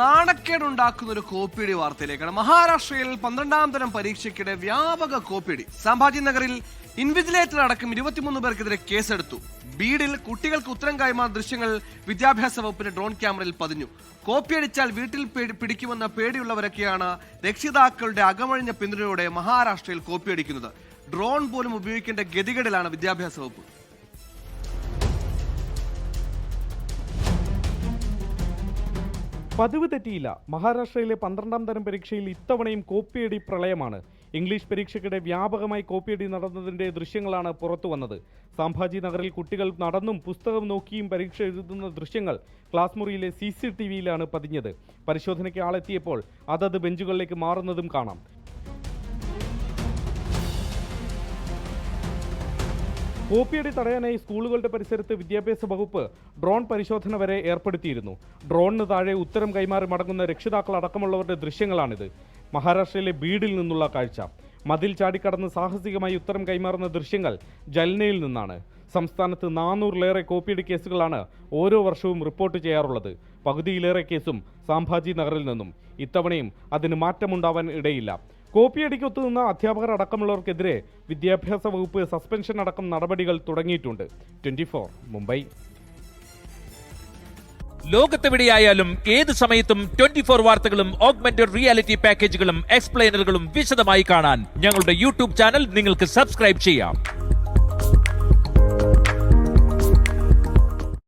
നാണക്കേടുണ്ടാക്കുന്ന ഒരു കോപ്പിയടി വാർത്തയിലേക്കാണ്. മഹാരാഷ്ട്രയിൽ 12ാം തരം പരീക്ഷയ്ക്കിടെ വ്യാപക കോപ്പിയടി. സംഭാജി നഗറിൽ ഇൻവിജിലേറ്റർ അടക്കം 23 പേർക്കെതിരെ കേസെടുത്തു. ബീഡിൽ കുട്ടികൾക്ക് ഉത്തരം കൈമാറുന്ന ദൃശ്യങ്ങൾ വിദ്യാഭ്യാസ വകുപ്പിന്റെ ഡ്രോൺ ക്യാമറയിൽ പതിഞ്ഞു. കോപ്പിയടിച്ചാൽ വീട്ടിൽ പിടിക്കുമെന്ന പേടിയുള്ളവരൊക്കെയാണ് രക്ഷിതാക്കളുടെ അകമഴിഞ്ഞ പിന്തുണയോടെ മഹാരാഷ്ട്രയിൽ കോപ്പിയടിക്കുന്നത്. ഡ്രോൺ പോലും ഉപയോഗിക്കേണ്ട ഗതികേടിലാണ് വിദ്യാഭ്യാസ വകുപ്പ്. പതിവ് തെറ്റിയില്ല. മഹാരാഷ്ട്രയിലെ 12ാം തരം പരീക്ഷയിൽ ഇത്തവണയും കോപ്പിയടി പ്രളയമാണ്. ഇംഗ്ലീഷ് പരീക്ഷയ്ക്കിടെ വ്യാപകമായി കോപ്പിയടി നടന്നതിന്റെ ദൃശ്യങ്ങളാണ് പുറത്തു വന്നത്. സംഭാജി നഗറിൽ കുട്ടികൾ നടന്നും പുസ്തകം നോക്കിയും പരീക്ഷ എഴുതുന്ന ദൃശ്യങ്ങൾ ക്ലാസ് മുറിയിലെ CCTVയിലാണ് പതിഞ്ഞത്. പരിശോധനയ്ക്ക് ആളെത്തിയപ്പോൾ അതത് ബെഞ്ചുകളിലേക്ക് മാറുന്നതും കാണാം. കോപ്പിയടി തടയാനായി സ്കൂളുകളുടെ പരിസരത്ത് വിദ്യാഭ്യാസ വകുപ്പ് ഡ്രോൺ പരിശോധന വരെ ഏർപ്പെടുത്തിയിരുന്നു. ഡ്രോണിന് താഴെ ഉത്തരം കൈമാറി മടങ്ങുന്ന രക്ഷിതാക്കൾ അടക്കമുള്ളവരുടെ ദൃശ്യങ്ങളാണിത്. മഹാരാഷ്ട്രയിലെ ബീഡിൽ നിന്നുള്ള കാഴ്ച. മതിൽ ചാടിക്കടന്ന് സാഹസികമായി ഉത്തരം കൈമാറുന്ന ദൃശ്യങ്ങൾ ജൽനയിൽ നിന്നാണ്. സംസ്ഥാനത്ത് 400-ലേറെ കോപ്പിയടി കേസുകളാണ് ഓരോ വർഷവും റിപ്പോർട്ട് ചെയ്യാറുള്ളത്. പകുതിയിലേറെ കേസും സംഭാജി നഗറിൽ നിന്നും. ഇത്തവണയും അതിന് മാറ്റമുണ്ടാവാൻ ഇടയില്ല. കോപ്പിയടിക്ക് ഒത്തുനിന്ന അധ്യാപകർ അടക്കമുള്ളവർക്കെതിരെ വിദ്യാഭ്യാസ വകുപ്പ് സസ്പെൻഷൻ അടക്കം നടപടികൾ തുടങ്ങിയിട്ടുണ്ട്. 24 മുംബൈ. ലോകത്തെവിടെയായാലും ഏത് സമയത്തും 24 വാർത്തകളും ഓഗ്മെന്റഡ് റിയാലിറ്റി പാക്കേജുകളും എക്സ്പ്ലെയിനറുകളും വിശദമായി കാണാൻ ഞങ്ങളുടെ യൂട്യൂബ് ചാനൽ നിങ്ങൾക്ക് സബ്സ്ക്രൈബ് ചെയ്യാം.